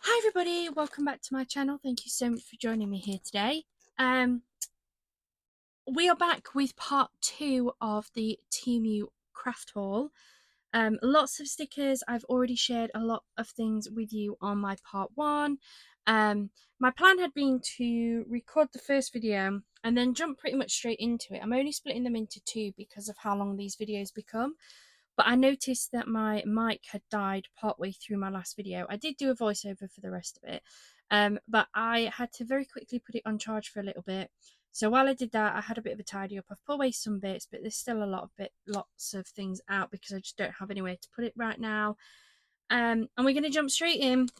Hi everybody, welcome back to my channel. Thank you so much for joining me here today. Um, we are back with part 2 of the Temu craft haul. Lots of stickers. I've already shared a lot of things with you on my part 1. My plan had been to record the first video and then jump pretty much straight into it. I'm only splitting them into 2 because of how long these videos become. But I noticed that my mic had died partway through my last video. I did do a voiceover for the rest of it, but I had to very quickly put it on charge for a little bit. So while I did that, I had a bit of a tidy up. I've put away some bits, but there's still lots of things out because I just don't have anywhere to put it right now. And we're going to jump straight in.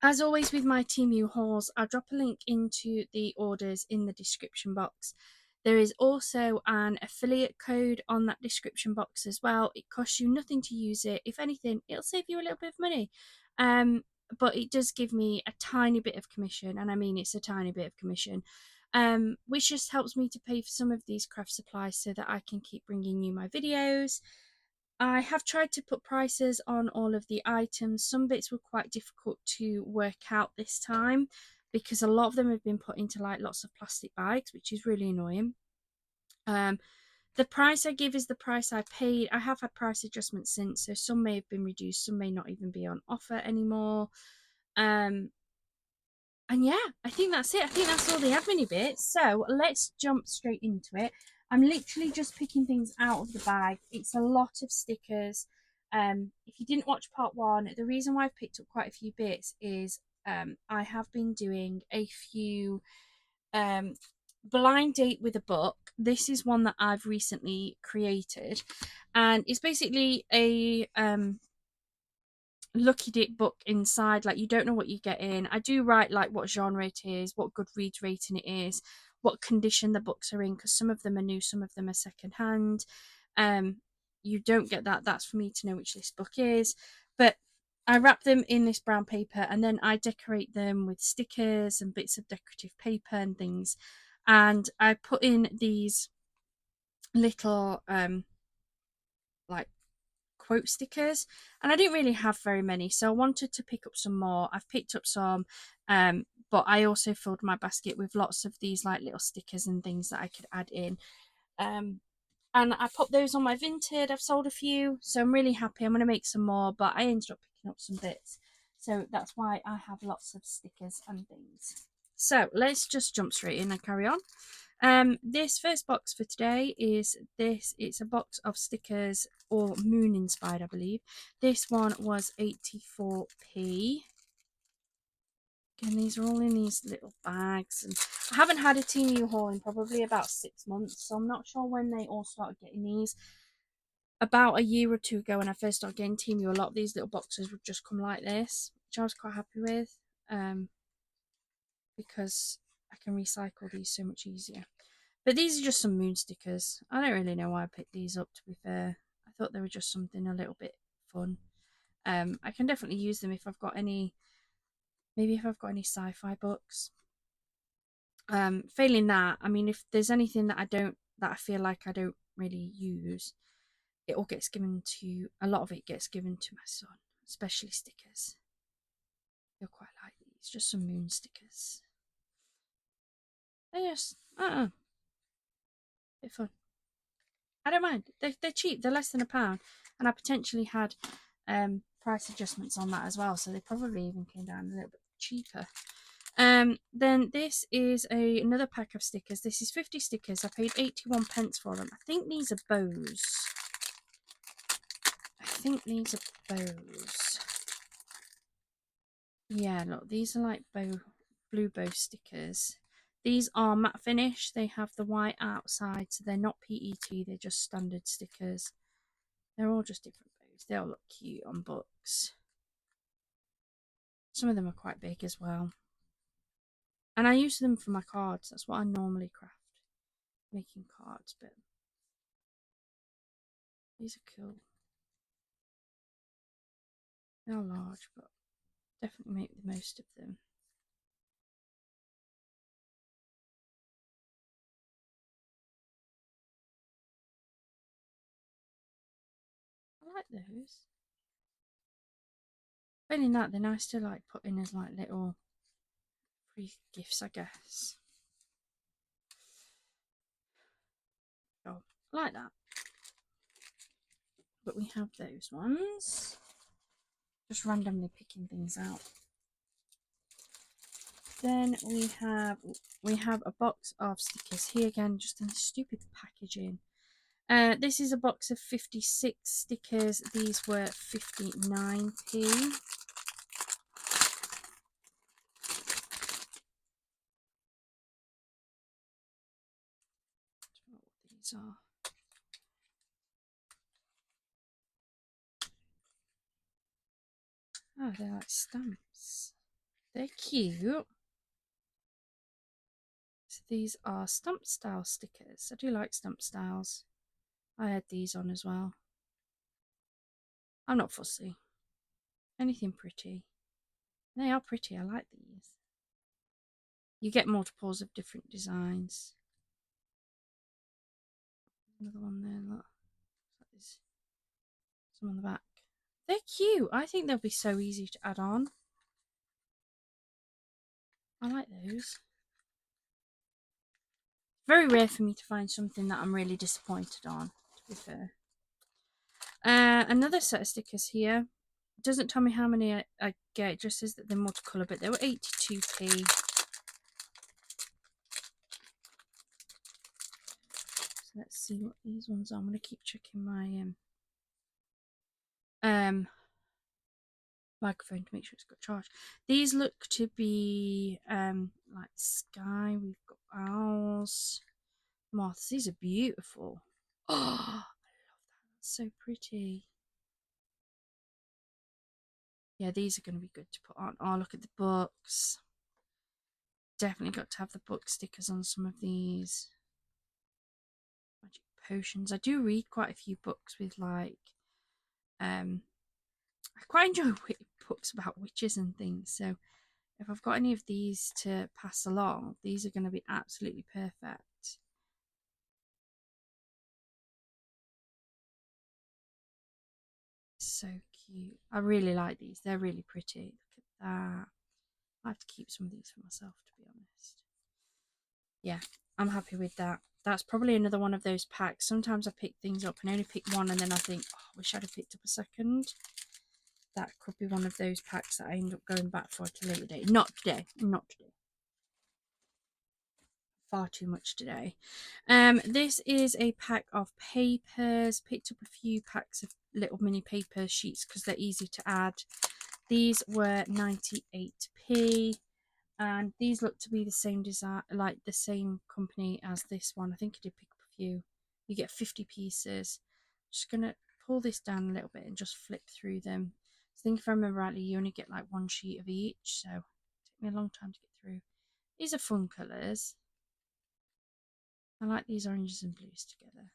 As always with my Temu hauls, I'll drop a link into the orders in the description box. There is also an affiliate code on that description box as well. It costs you nothing to use it. If anything, it'll save you a little bit of money. But it does give me a tiny bit of commission, and I mean it's a tiny bit of commission, which just helps me to pay for some of these craft supplies so that I can keep bringing you my videos. I have tried to put prices on all of the items. Some bits were quite difficult to work out this time because a lot of them have been put into like lots of plastic bags, which is really annoying. The price I give is the price I paid. I have had price adjustments since, so some may have been reduced, some may not even be on offer anymore. Um, and yeah, I think that's it. I think that's all the admin bits. So let's jump straight into it. I'm literally just picking things out of the bag. It's a lot of stickers. If you didn't watch part 1, the reason why I've picked up quite a few bits is I have been doing a few blind date with a book. This is one that I've recently created, and it's basically a lucky dip book inside. Like, you don't know what you get in. I do write like what genre it is, what Goodreads rating it is, what condition the books are in, because some of them are new, some of them are second hand. um you don't get that. That's for me to know which this book is. But I wrap them in this brown paper and then I decorate them with stickers and bits of decorative paper and things, and I put in these little like quote stickers, and I didn't really have very many, so I wanted to pick up some more. I've picked up some, but I also filled my basket with lots of these like little stickers and things that I could add in. And I put those on my Vinted. I've sold a few, so I'm really happy. I'm going to make some more, but I ended up picking up some bits, so that's why I have lots of stickers and things. So let's just jump straight in and carry on. This first box for today is this. It's a box of stickers, or moon inspired, I believe. This one was 84p. And these are all in these little bags. And I haven't had a Temu haul in probably about 6 months, so I'm not sure when they all started getting these. About a year or 2 ago, when I first started getting Temu, a lot of these little boxes would just come like this, which I was quite happy with, because I can recycle these so much easier. But these are just some moon stickers. I don't really know why I picked these up, to be fair. I thought they were just something a little bit fun. I can definitely use them if I've got any, maybe if I've got any sci-fi books. Failing that, I mean, if there's anything that I feel like I don't really use, it all gets given to, a lot of it gets given to my son, especially stickers. He'll quite like these, just some moon stickers. They're just, bit fun. I don't mind. They're cheap. They're less than £1, and I potentially had price adjustments on that as well, so they probably even came down a little bit cheaper. Then this is another pack of stickers. This is 50 stickers. I paid 81 pence for them. I think these are bows. Yeah, look, these are like blue bow stickers. These are matte finish. They have the white outside, so they're not PET. They're just standard stickers. They're all just different bows. They all look cute on books. Some of them are quite big as well. And I use them for my cards. That's what I normally craft, making cards. But these are cool. They're large, but definitely make the most of them. I like those. Failing that, they're nice to like put in as like little free gifts, I guess. Oh, like that. But we have those ones. Just randomly picking things out. Then we have a box of stickers here again, just in stupid packaging. This is a box of 56 stickers. These were 59p. I don't know what these are. Oh, they're like stamps. They're cute. So these are stamp style stickers. I do like stamp styles. I had these on as well. I'm not fussy. Anything pretty. They are pretty. I like these. You get multiples of different designs. Another one there. Look. There's some on the back. They're cute. I think they'll be so easy to add on. I like those. Very rare for me to find something that I'm really disappointed on, to be fair. Another set of stickers here. It doesn't tell me how many I get. It just says that they're multicolour, but they were 82p. So let's see what these ones are. I'm going to keep checking my microphone to make sure it's got charge. These look to be like sky. We've got owls, moths. These are beautiful. Oh, I love that. That's so pretty. Yeah, these are going to be good to put on. Oh, look at the books. Definitely got to have the book stickers on some of these. Magic potions. I do read quite a few books with like I quite enjoy books about witches and things, so if I've got any of these to pass along, these are going to be absolutely perfect. So cute. I really like these. They're really pretty. Look at that. I have to keep some of these for myself, to be honest. Yeah, I'm happy with that. That's probably another one of those packs. Sometimes I pick things up and only pick one, and then I think, oh, I wish I'd have picked up a second. That could be one of those packs that I end up going back for at a later date. Not today. Not today. Far too much today. This is a pack of papers. Picked up a few packs of little mini paper sheets because they're easy to add. These were 98p, and these look to be the same design, like the same company as this one. I think I did pick up a few. You get 50 pieces. Just gonna pull this down a little bit and just flip through them. I think if I remember rightly, you only get like one sheet of each, so it took me a long time to get through. These are fun colours. I like these oranges and blues together.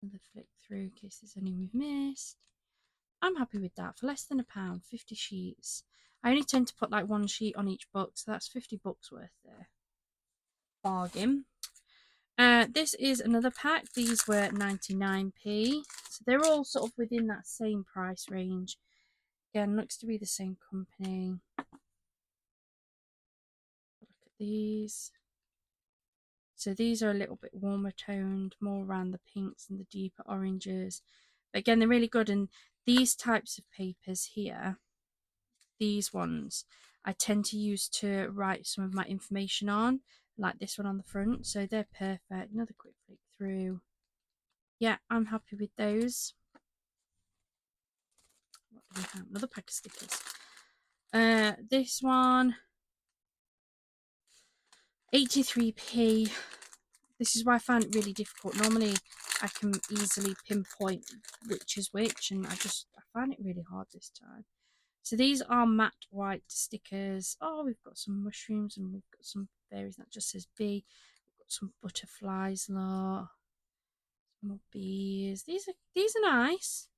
Another flick through in case there's any we've missed. I'm happy with that. For less than £1, 50 sheets. I only tend to put like one sheet on each book, so that's 50 books worth there. Bargain. This is another pack. These were 99p. So they're all sort of within that same price range. Again, looks to be the same company. Look at these. So these are a little bit warmer toned, more around the pinks and the deeper oranges. But again, they're really good. And these types of papers here, these ones, I tend to use to write some of my information on, like this one on the front. So they're perfect. Another quick flick through. Yeah, I'm happy with those. What do we have? Another pack of stickers. This one, 83p. This is why I find it really difficult. Normally, I can easily pinpoint which is which, and I find it really hard this time. So these are matte white stickers. Oh, we've got some mushrooms and we've got some berries. That just says bee. We've got some butterflies, lot. Some more bees. These are nice.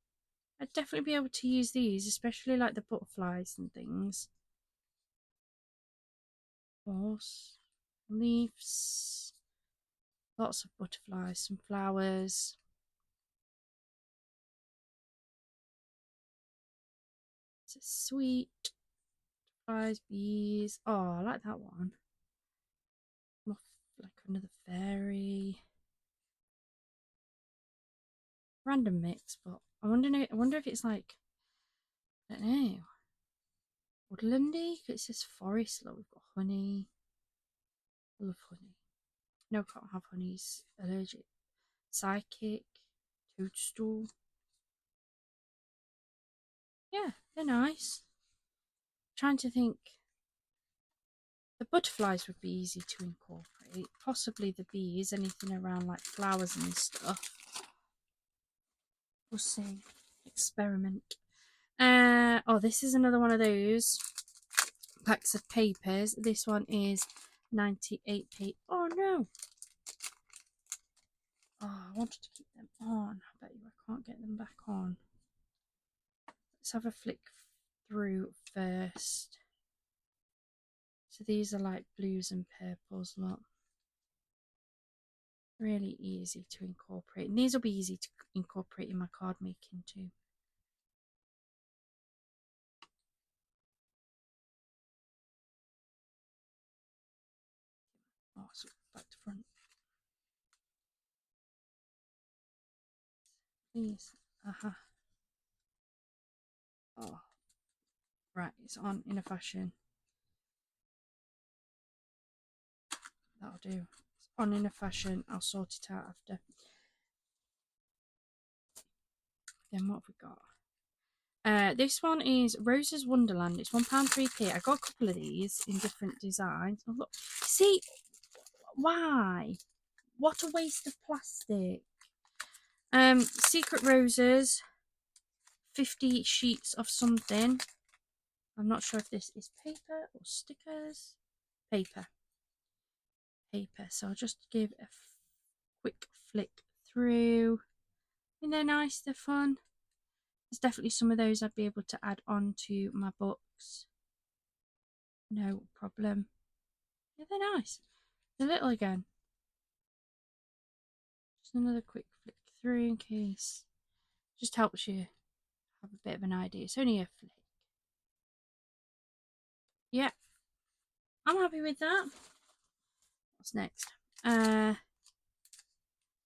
I'd definitely be able to use these, especially like the butterflies and things. Horse, leaves, lots of butterflies, some flowers. So sweet. Flies, bees. Oh, I like that one. More like another fairy. Random mix, but I wonder if it's like, I don't know, woodlandy. It says forest. Look, we've got honey. I love honey. No, can't have honey. He's allergic. Psychic. Toadstool. Yeah, they're nice. Trying to think. The butterflies would be easy to incorporate. Possibly the bees. Anything around like flowers and stuff. We'll see. Experiment. Oh, this is another one of those packs of papers. This one is 98p. Oh no. Oh, I wanted to keep them on. I bet you I can't get them back on. Let's have a flick through first. So these are like blues and purples, look. Really easy to incorporate. And these will be easy to incorporate in my card making too. Oh, so back to front. Please. Aha. Oh. Right, it's on in a fashion. That'll do. It's on in a fashion. I'll sort it out after. Then what have we got? This one is Rose's Wonderland. It's £1.3p. I got a couple of these in different designs. Oh, look. See, why? What a waste of plastic. Secret Roses. 50 sheets of something. I'm not sure if this is paper or stickers. Paper. Paper. So I'll just give a quick flick through. And they're nice, they're fun. There's definitely some of those I'd be able to add on to my books. No problem. Yeah, they're nice. They're little again. Just another quick flick through in case. Just helps you have a bit of an idea. It's only a flick. Yeah. I'm happy with that. What's next?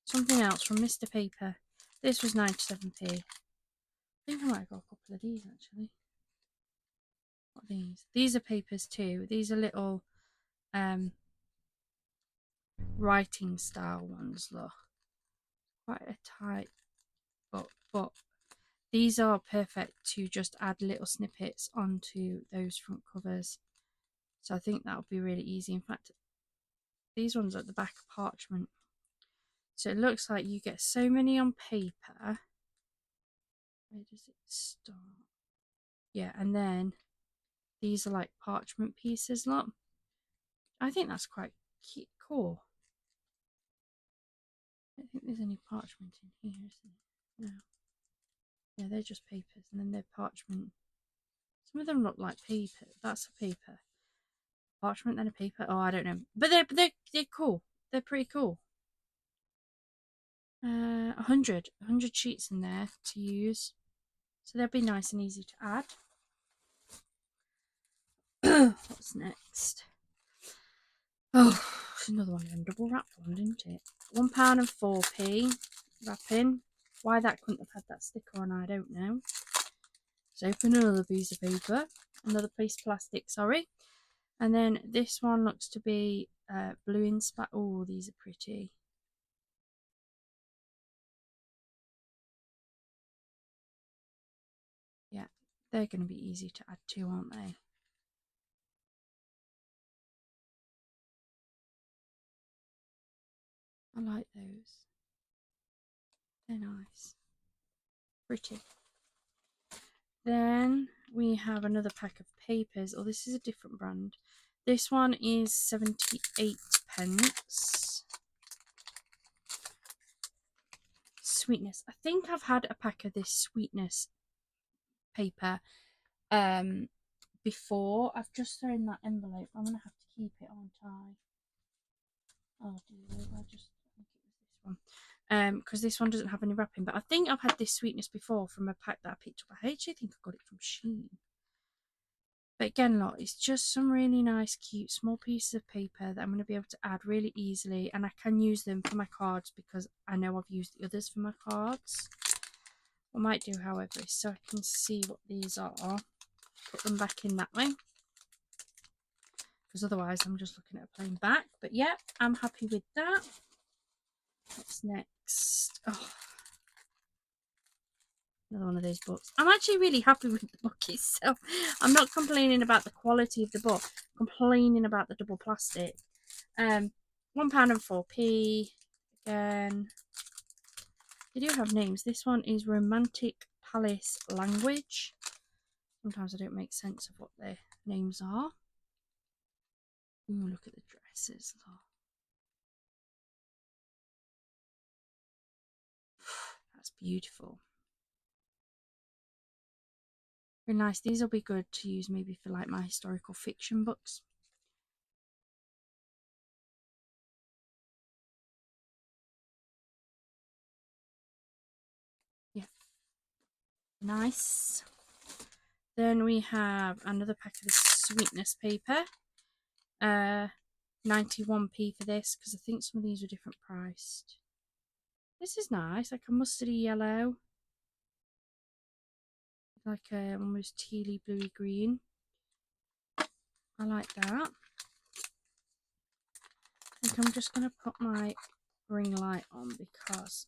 Something else from Mr. Paper. This was 97p. I think I might have got a couple of these actually. What are these? These are papers too. These are little writing style ones, look. Quite a tight book, but these are perfect to just add little snippets onto those front covers. So I think that'll be really easy. In fact, these ones are at the back of parchment. So it looks like you get so many on paper. Where does it start? Yeah, and then these are like parchment pieces, look. I think that's quite cute, cool. I don't think there's any parchment in here, is there? No. Yeah, they're just papers, and then they're parchment. Some of them look like paper. That's a paper. Parchment and a paper. Oh, I don't know, but they're cool. They're pretty cool. 100 sheets in there to use, so they'll be nice and easy to add. What's next? Oh, it's another one of them double wrapped one, didn't it? £1.04 wrapping. Why that couldn't have had that sticker on, I don't know. Let's open another piece of paper, another piece of plastic, sorry. And then this one looks to be blue inspired. Oh, these are pretty. Yeah, they're going to be easy to add to, aren't they? I like those. They're nice. Pretty. Then we have another pack of papers. Oh, this is a different brand. This one is 78 pence. Sweetness. I think I've had a pack of this sweetness paper before. I've just thrown that envelope. I'm going to have to keep it on tie. Oh dear, I think it was this one. Because this one doesn't have any wrapping, but I think I've had this sweetness before from a pack that I picked up. I actually think I got it from Shein. But again, look, it's just some really nice, cute, small pieces of paper that I'm going to be able to add really easily. And I can use them for my cards because I know I've used the others for my cards. What I might do, however, is so I can see what these are, put them back in that way. Because otherwise I'm just looking at a plain back. But yeah, I'm happy with that. What's next? Oh, another one of those books. I'm actually really happy with the book itself. I'm not complaining about the quality of the book. I'm complaining about the double plastic. £1 and 4p. Again, they do have names. This one is Romantic Palace Language. Sometimes I don't make sense of what their names are. Ooh, look at the dresses. Oh. That's beautiful. Very nice. These will be good to use maybe for like my historical fiction books. Yeah. Nice. Then we have another pack of sweetness paper. 91p for this because I think some of these are different priced. This is nice, like a mustardy yellow. Like a almost tealy bluey green. I like that. I think I'm just going to put my ring light on because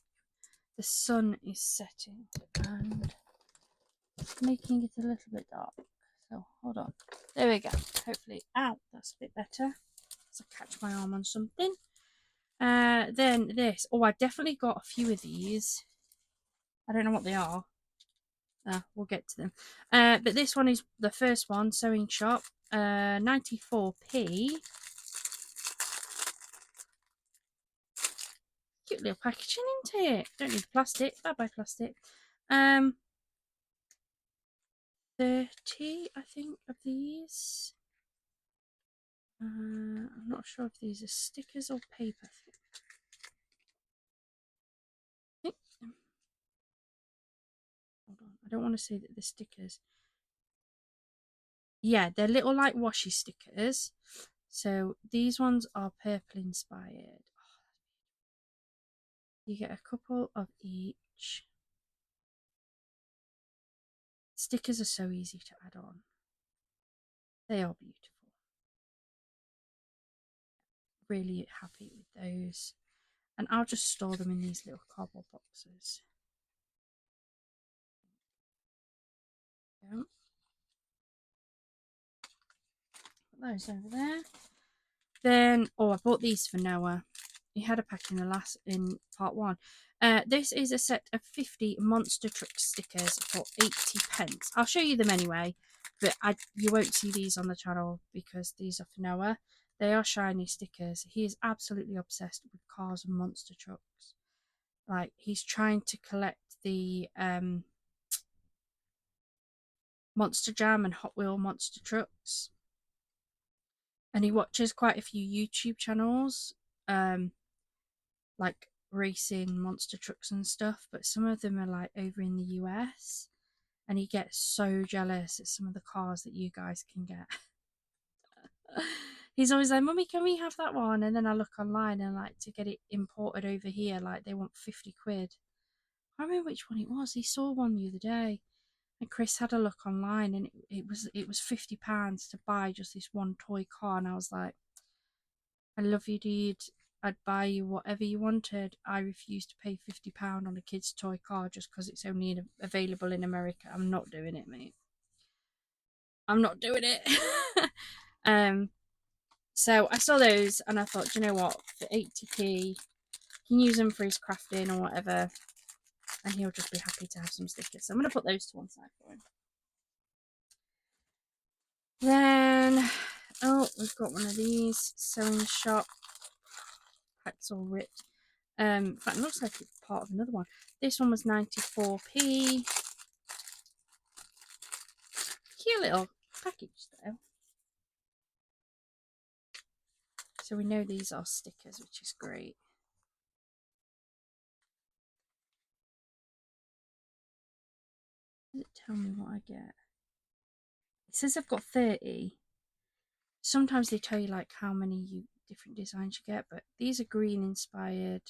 the sun is setting and making it a little bit dark. So hold on. There we go. Hopefully, ow, that's a bit better. So I catch my arm on something. Then this. Oh, I definitely got a few of these. I don't know what they are. We'll get to them. But this one is the first one, Sewing Shop. 94p. Cute little packaging, isn't it? Don't need plastic. Bye bye plastic. 30, I think, of these. I'm not sure if these are stickers or paper. Hold on, I don't want to say that they're stickers. Yeah, they're little like washi stickers. So these ones are purple inspired. You get a couple of each. Stickers are so easy to add on. They are beautiful. Really happy with those. And I'll just store them in these little cardboard boxes. Yeah. Put those over there. Then, oh, I bought these for Noah. He had a pack in part 1. This is a set of 50 Monster Truck stickers for 80 pence. I'll show you them anyway, but you won't see these on the channel because these are for Noah. They are shiny stickers. He is absolutely obsessed with cars and monster trucks. Like, he's trying to collect the Monster Jam and Hot Wheel monster trucks. And he watches quite a few YouTube channels, like racing monster trucks and stuff, but some of them are like over in the US, and he gets so jealous at some of the cars that you guys can get. He's always like, Mummy, can we have that one? And then I look online and like to get it imported over here, like they want 50 quid. I remember which one it was. He saw one the other day, and Chris had a look online, and it was £50 to buy just this one toy car, and I was like, I love you, dude. I'd buy you whatever you wanted. I refuse to pay £50 on a kid's toy car just because it's only available in America. I'm not doing it, mate. I'm not doing it. So I saw those and I thought, you know what? For 80p, he can use them for his crafting or whatever, and he'll just be happy to have some stickers. So I'm going to put those to one side for him. Then, oh, we've got one of these Sewing Shop. Pack's all ripped. In fact, it looks like it's part of another one. This one was 94p. Cute little package though. So we know these are stickers, which is great. Does it tell me what I get? says I've got 30. Sometimes they tell you like how many different designs you get, but these are green inspired.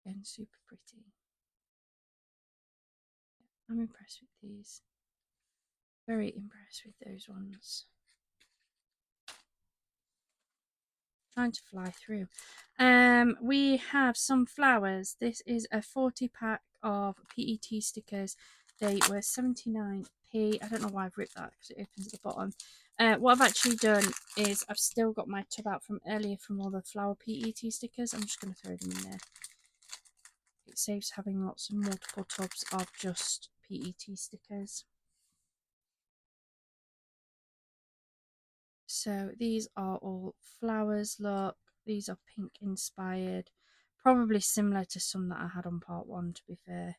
And super pretty. I'm impressed with these. Very impressed with those ones. Trying to fly through. We have some flowers. This is a 40 pack of PET stickers. They were 79p. I don't know why I've ripped that because it opens at the bottom. What I've actually done is I've still got my tub out from earlier from all the flower PET stickers. I'm just going to throw them in there. It saves having lots of multiple tubs of just PET stickers. So these are all flowers, look. These are pink inspired. Probably similar to some that I had on part 1, to be fair.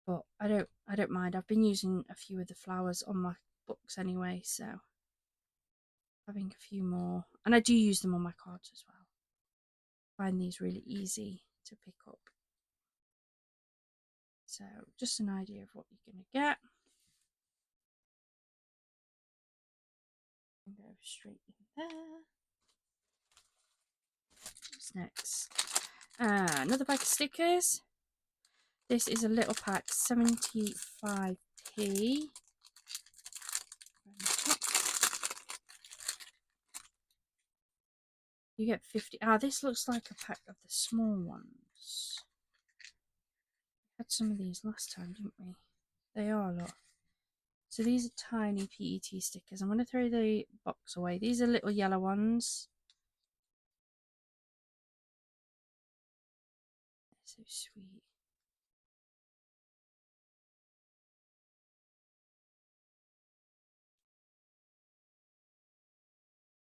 But I don't mind. I've been using a few of the flowers on my books anyway, so having a few more. And I do use them on my cards as well. I find these really easy to pick up. So just an idea of what you're going to get. And go straight in there. What's next? Another bag of stickers. This is a little pack, 75p. You get 50. This looks like a pack of the small ones. We had some of these last time, didn't we? They are a lot. So these are tiny PET stickers. I'm going to throw the box away. These are little yellow ones. They're so sweet.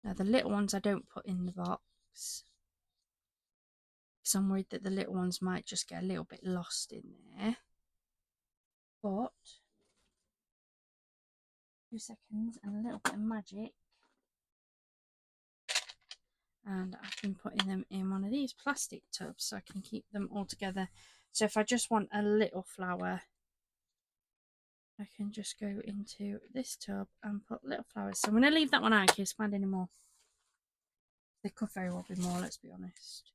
Now the little ones I don't put in the box, because I'm worried that the little ones might just get a little bit lost in there. But 2 seconds and a little bit of magic, and I've been putting them in one of these plastic tubs so I can keep them all together. So if I just want a little flower, I can just go into this tub and put little flowers. So I'm going to leave that one out in case I find any more. They could very well be more, let's be honest.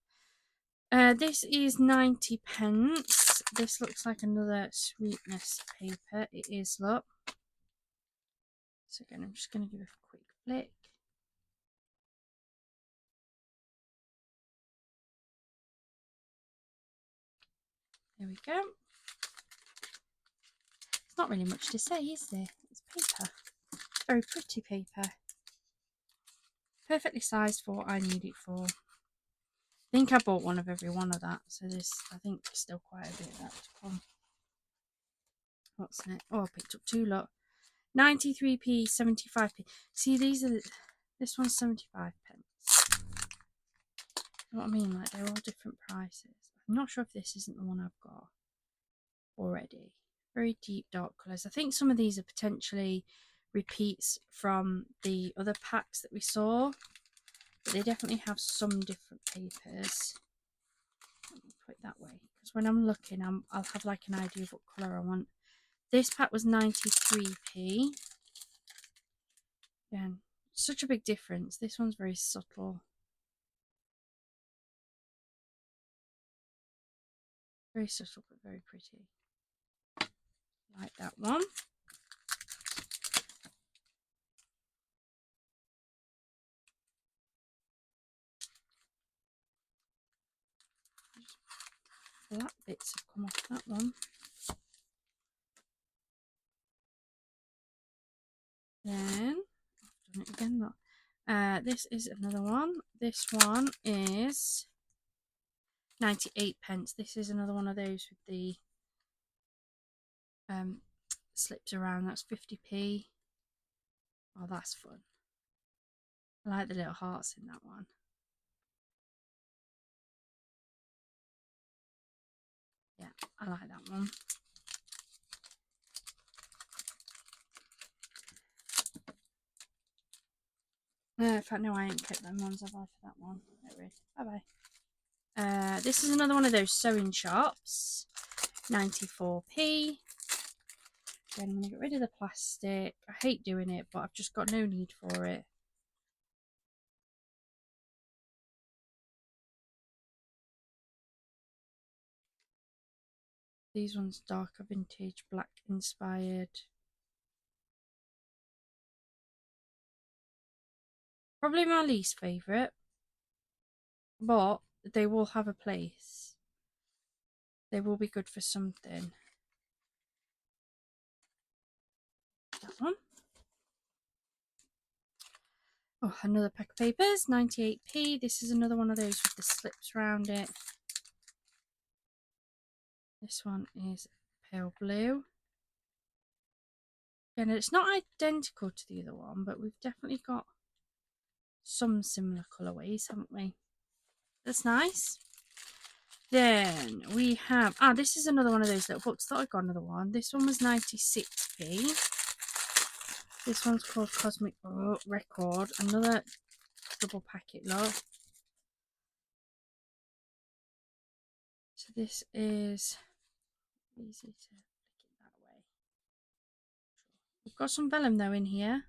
This is 90 pence. This looks like another sweetness paper. It is, look. So again, I'm just going to give it a quick flick. There we go. It's not really much to say, is there? It's paper. Very pretty paper. Perfectly sized for what I need it for. I think I bought one of every one of that, so there's, I think, still quite a bit of that to come. What's next? Oh, I picked up 2 lot. 93p, 75p. See, these are, this one's 75 pence. You know what I mean? Like, they're all different prices. I'm not sure if this isn't the one I've got already. Very deep dark colours. I think some of these are potentially repeats from the other packs that we saw, but they definitely have some different papers. Let me put it that way, because when I'm looking, I'll have like an idea of what colour I want. This pack was 93p. Again, such a big difference. This one's very subtle. Very subtle, but very pretty. Like that one. Black bits have come off that one. Then, I've done it again, look. This is another one. This one is 98 pence. This is another one of those with the slips around. That's 50p. Oh, that's fun. I like the little hearts in that one. Yeah, I like that one. In fact, no, I ain't kept them ones, have I, for that one? No, really. Bye-bye. This is another one of those sewing shops. 94p. Again, I'm going to get rid of the plastic. I hate doing it, but I've just got no need for it. These ones darker vintage, black inspired. Probably my least favourite, but they will have a place. They will be good for something. That one. Oh, another pack of papers, 98p. This is another one of those with the slips around it. This one is pale blue. And it's not identical to the other one, but we've definitely got some similar colourways, haven't we? That's nice. Then we have, this is another one of those little books. Thought I got another one. This one was 96p. This one's called Cosmic Record. Another double packet, look. So this is easy to flick it that way. We've got some vellum though in here.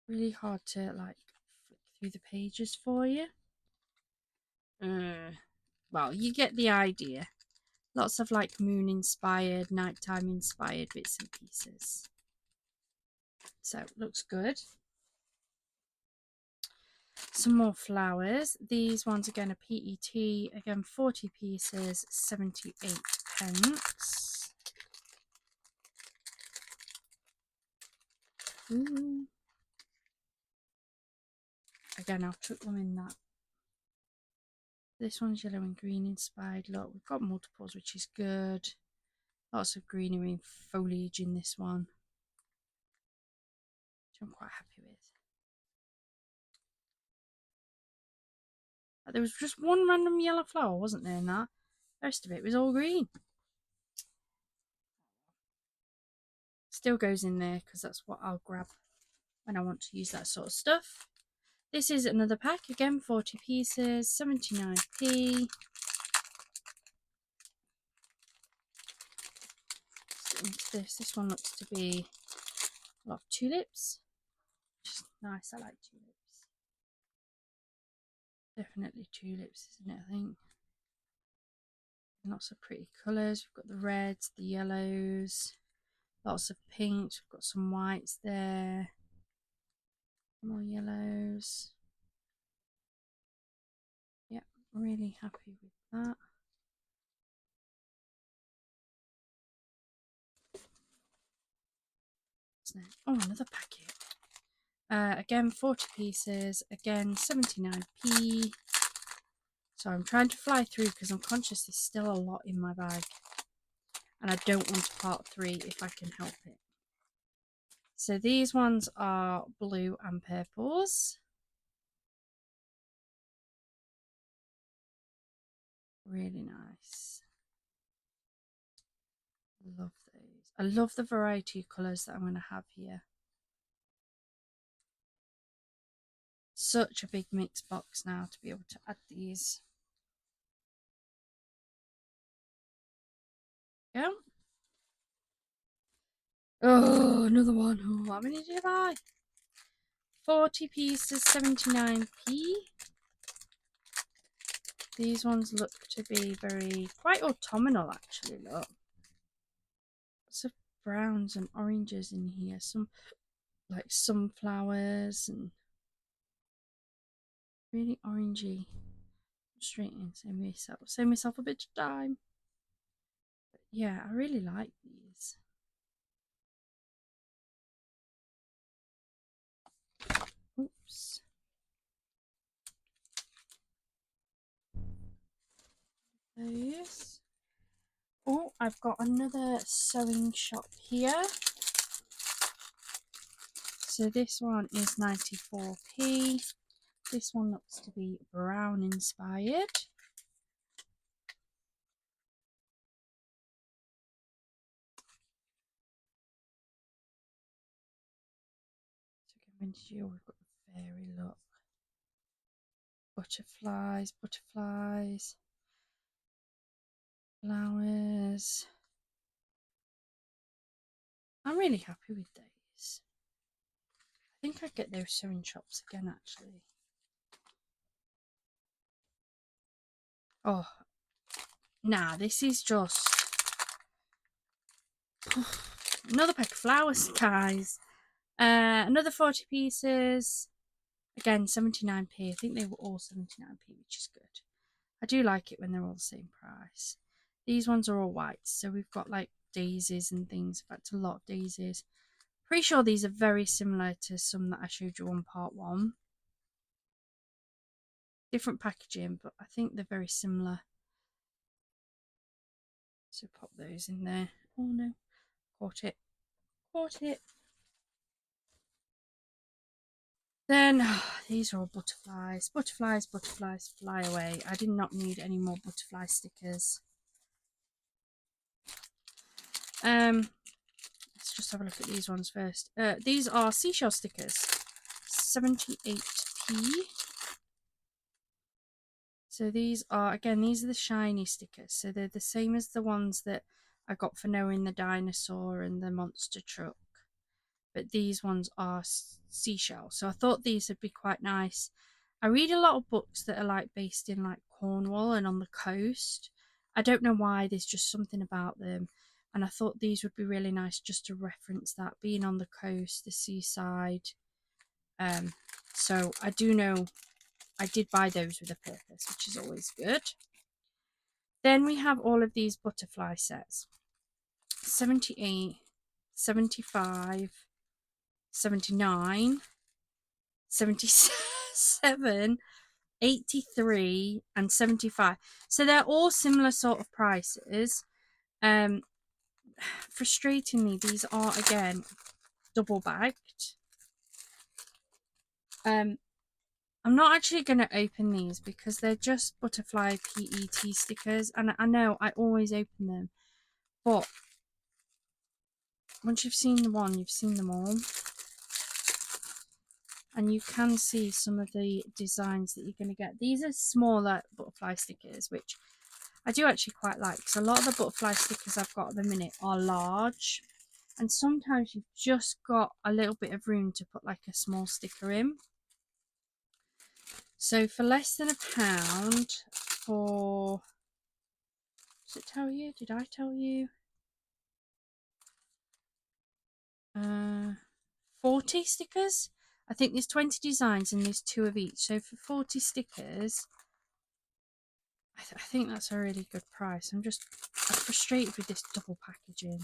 Really hard to like flick through the pages for you. Well, you get the idea. Lots of like moon inspired, nighttime inspired bits and pieces. So looks good. Some more flowers. These ones again are PET. Again 40 pieces, 78 pence. Ooh. Again, I'll chuck them in that. This one's yellow and green inspired. Look, we've got multiples, which is good. Lots of greenery and foliage in this one, which I'm quite happy with. There was just one random yellow flower, wasn't there, in that? The rest of it was all green. Still goes in there because that's what I'll grab when I want to use that sort of stuff. This is another pack, again 40 pieces, 79p. This one looks to be a lot of tulips, which is nice. I like tulips. Definitely tulips, isn't it? I think. Lots of pretty colours. We've got the reds, the yellows, lots of pinks. We've got some whites there. More yellows. Yep, really happy with that. Oh, another packet. Again, 40 pieces. Again, 79p. So I'm trying to fly through because I'm conscious there's still a lot in my bag. And I don't want to part 3 if I can help it. So these ones are blue and purples. Really nice. Love those. I love the variety of colours that I'm going to have here. Such a big mix box now to be able to add these. Go. Oh, another one. Oh, how many did I buy? 40 pieces, 79p. These ones look to be quite autumnal actually, look. Lots of browns and oranges in here. Some like sunflowers and really orangey. Straight in, save myself a bit of time. But yeah, I really like these. Oops. Those. Oh, I've got another sewing shop here. So this one is 94p. This one looks to be brown inspired. So again, vintage, we've got the fairy look. butterflies, butterflies, flowers. I'm really happy with those. I think I'd get those sewing shops again, actually. Oh, nah, this is just another pack of flowers, guys. Another 40 pieces. Again, 79p. I think they were all 79p, which is good. I do like it when they're all the same price. These ones are all white, so we've got like daisies and things. In fact, a lot of daisies. Pretty sure these are very similar to some that I showed you on part 1. Different packaging, but I think they're very similar. So pop those in there. Oh no, caught it. Caught it. Then, these are all butterflies. Butterflies, butterflies, fly away. I did not need any more butterfly stickers. Let's just have a look at these ones first. These are seashell stickers. 78p. So these are, again, these are the shiny stickers. So they're the same as the ones that I got for knowing the dinosaur and the monster truck. But these ones are seashell. So I thought these would be quite nice. I read a lot of books that are like based in like Cornwall and on the coast. I don't know why, there's just something about them. And I thought these would be really nice just to reference that, being on the coast, the seaside. So I do know I did buy those with a purpose, which is always good. Then we have all of these butterfly sets. 78, 75, 79, 77, 83 and 75. So they're all similar sort of prices. Frustratingly, these are again double bagged. I'm not actually going to open these because they're just butterfly PET stickers, and I know I always open them, but once you've seen the one, you've seen them all. And you can see some of the designs that you're going to get. These are smaller butterfly stickers, which I do actually quite like, because a lot of the butterfly stickers I've got at the minute are large, and sometimes you've just got a little bit of room to put like a small sticker in. So for less than £1, for, does it tell you? Did I tell you? 40 stickers. I think there's 20 designs and there's 2 of each. So for 40 stickers, I think that's a really good price. I'm frustrated with this double packaging.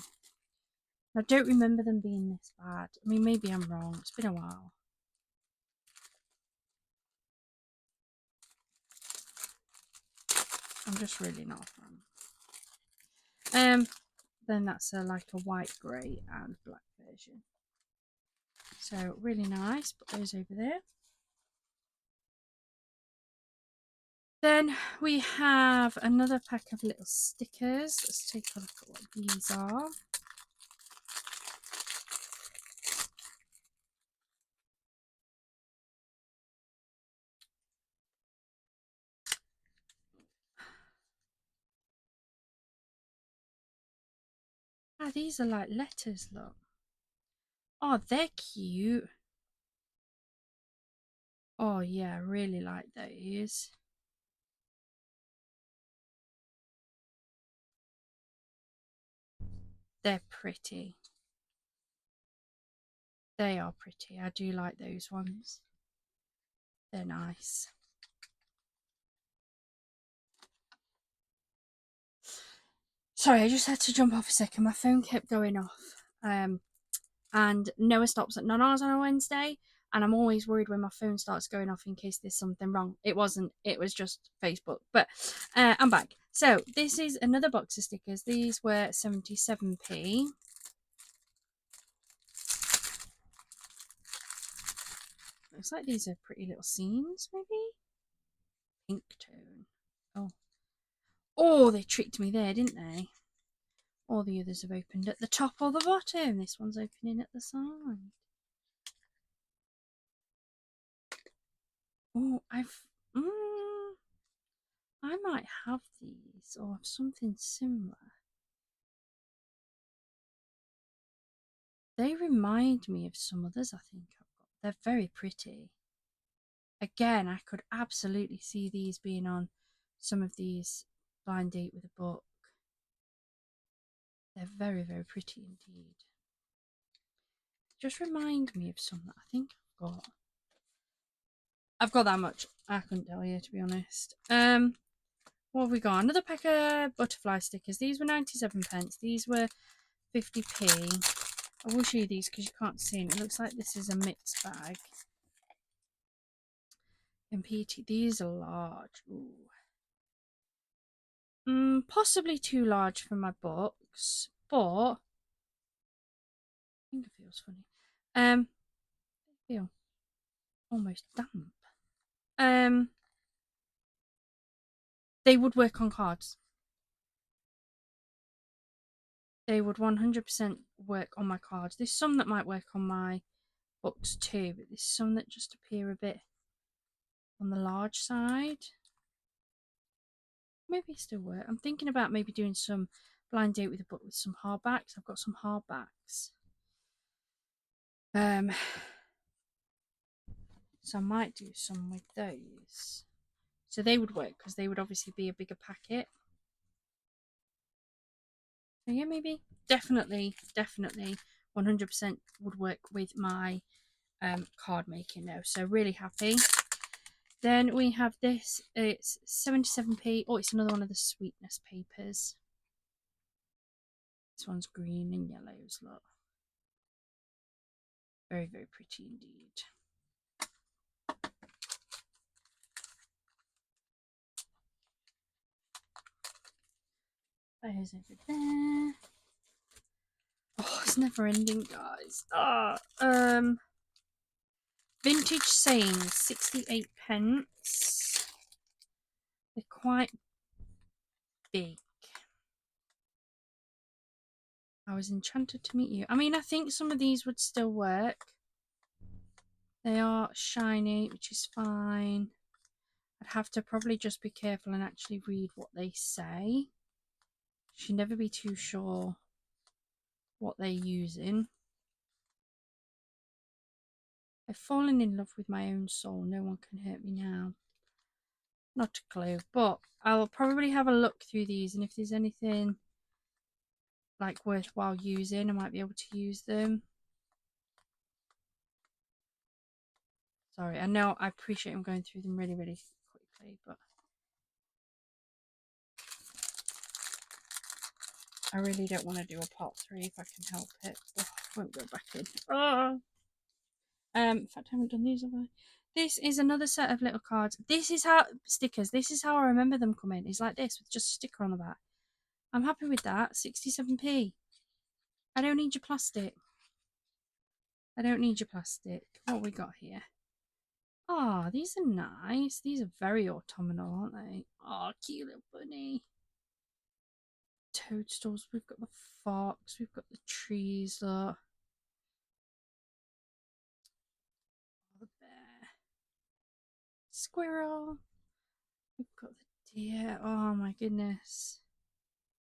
I don't remember them being this bad. I mean, maybe I'm wrong. It's been a while. I'm just really not a fan. Then that's like a white, grey and black version. So really nice. Put those over there. Then we have another pack of little stickers. Let's take a look at what these are. Ah, these are like letters, look. Oh, they're cute. Oh yeah, I really like those. They're pretty. They are pretty. I do like those ones. They're nice. Sorry, I just had to jump off a second. My phone kept going off. And Noah stops at Nana's on a Wednesday, and I'm always worried when my phone starts going off in case there's something wrong. It wasn't. It was just Facebook. But I'm back. So this is another box of stickers. These were 77p. Looks like these are pretty little scenes, maybe? Pink tone. Oh. Oh, they tricked me there, didn't they? All the others have opened at the top or the bottom. This one's opening at the side. Oh, I might have these or something similar. They remind me of some others I think I've got. They're very pretty. Again, I could absolutely see these being on some of these blind date with a book. They're very, very pretty indeed. Just remind me of some that I think I've got. I've got that much. I couldn't tell you, to be honest. What have we got? Another pack of butterfly stickers. These were 97 pence. These were 50p. I will show you these because you can't see them. It looks like this is a mixed bag. And PT, these are large. Ooh. Possibly too large for my books, but I think it feels funny. They feel almost damp. They would work on cards. They would 100% work on my cards. There's some that might work on my books too, but there's some that just appear a bit on the large side. Maybe still work. I'm thinking about maybe doing some blind date with a book with some hardbacks. I've got some hardbacks. So I might do some with those. So they would work because they would obviously be a bigger packet. So yeah, maybe definitely 100% would work with my card making now. So really happy. Then we have this. It's 77p. Oh, it's another one of the sweetness papers. This one's green and yellows. Look, very, very pretty indeed. There's over there. Oh, it's never ending, guys. Vintage sayings, 68 pence. They're quite big. I was enchanted to meet you. I mean, I think some of these would still work. They are shiny, which is fine. I'd have to probably just be careful and actually read what they say. Should never be too sure what they're using. I've fallen in love with my own soul. No one can hurt me now. Not a clue, but I'll probably have a look through these, and if there's anything like worthwhile using, I might be able to use them. Sorry, I know I appreciate I'm going through them really, really quickly, but I really don't want to do a part 3 if I can help it. Oh, I won't go back in. Oh. In fact, I haven't done these, have I? This is another set of little cards. This is how stickers. This is how I remember them coming. It's like this with just a sticker on the back. I'm happy with that. 67p. I don't need your plastic. I don't need your plastic. What have we got here? Ah, these are nice. These are very autumnal, aren't they? Oh, cute little bunny. Toadstools. We've got the fox. We've got the trees. Look. The bear. Squirrel. We've got the deer. Oh my goodness.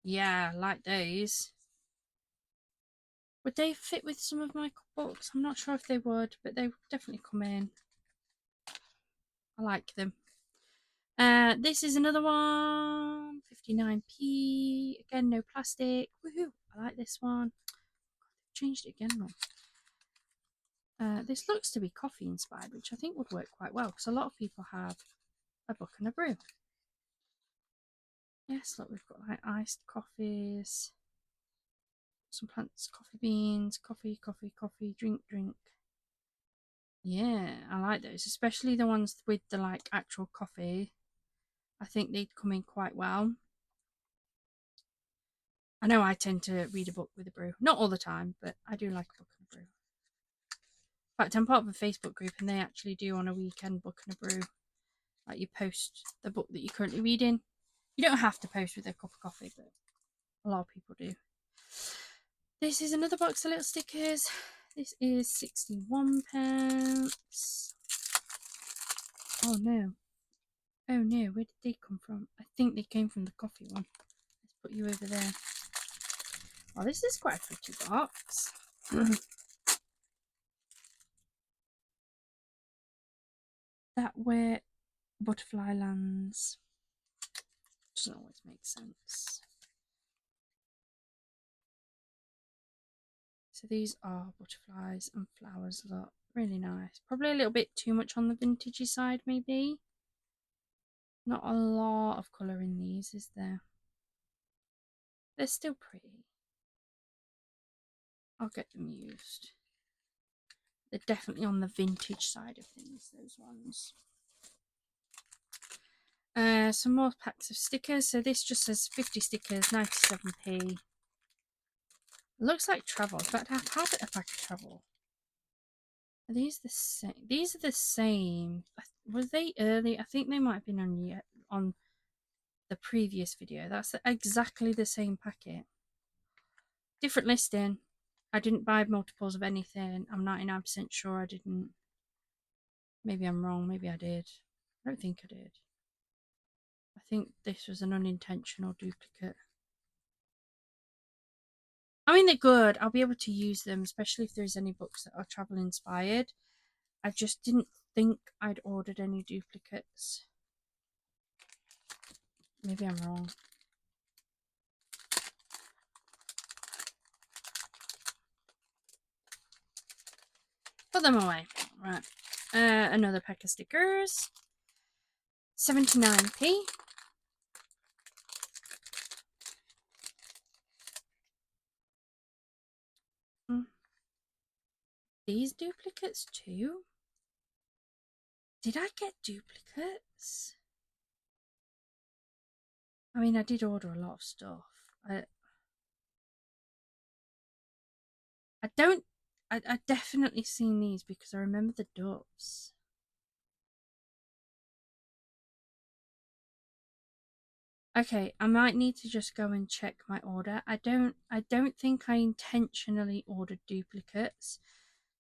Yeah, I like those. Would they fit with some of my books? I'm not sure if they would, but they would definitely come in. I like them. This is another one. 59p. Again, no plastic. Woohoo! I like this one. Changed it again though. This looks to be coffee inspired, which I think would work quite well because a lot of people have a book and a brew. Yes, look, we've got like iced coffees, some plants, coffee beans, coffee, drink. Yeah, I like those, especially the ones with the like actual coffee. I think they'd come in quite well. I know I tend to read a book with a brew. Not all the time, but I do like a book and a brew. In fact, I'm part of a Facebook group and they actually do on a weekend book and a brew. Like you post the book that you're currently reading. You don't have to post with a cup of coffee, but a lot of people do. This is another box of little stickers. This is 61 pence. Oh no. Oh no, where did they come from? I think they came from the coffee one. Let's put you over there. Oh, this is quite a pretty box. That where butterfly lands. Doesn't always make sense. So these are butterflies and flowers. Look, really nice. Probably a little bit too much on the vintagey side, maybe. Not a lot of colour in these, is there? They're still pretty. I'll get them used. They're definitely on the vintage side of things, those ones. Some more packs of stickers. So this just says 50 stickers, 97p. Looks like travel. In fact, I've had a pack of travel. Are these the same? These are the same. Was they early? I think they might have been on the previous video. That's exactly the same packet. Different listing. I didn't buy multiples of anything. I'm 99% sure I didn't. Maybe I'm wrong. Maybe I did. I don't think I did. I think this was an unintentional duplicate. I mean, they're good. I'll be able to use them, especially if there's any books that are travel inspired. I just didn't think I'd ordered any duplicates. Maybe I'm wrong. Put them away. Right. Another pack of stickers. 79p. These duplicates too? Did I get duplicates? I mean, I did order a lot of stuff. I definitely seen these because I remember the doves. Okay, I might need to just go and check my order. I don't think I intentionally ordered duplicates.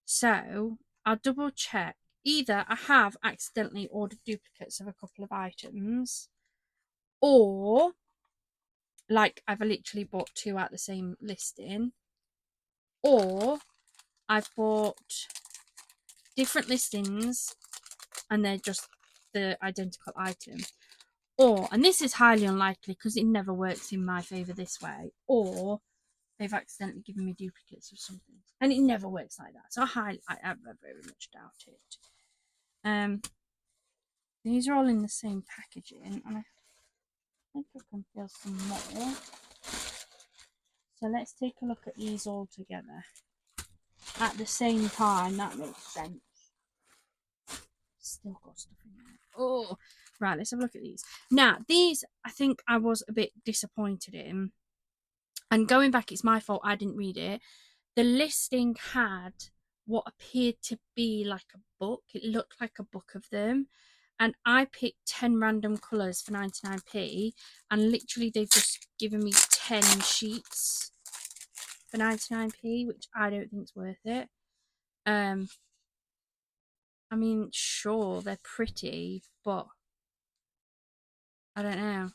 So I'll double check. Either I have accidentally ordered duplicates of a couple of items, or like I've literally bought two at the same listing, or I've bought different listings and they're just the identical item. Or, and this is highly unlikely because it never works in my favour this way, or they've accidentally given me duplicates of something. And it never works like that. So I very much doubt it. These are all in the same packaging, and I think I can feel some more. So let's take a look at these all together at the same time. That makes sense. Still got stuff in there. Oh, right. Let's have a look at these. Now, these I think I was a bit disappointed in. And going back, it's my fault. I didn't read it. The listing had what appeared to be like a book. It looked like a book of them. And I picked 10 random colours for 99p. And literally, they've just given me 10 sheets for 99p, which I don't think is worth it. I mean, sure, they're pretty, but I don't know.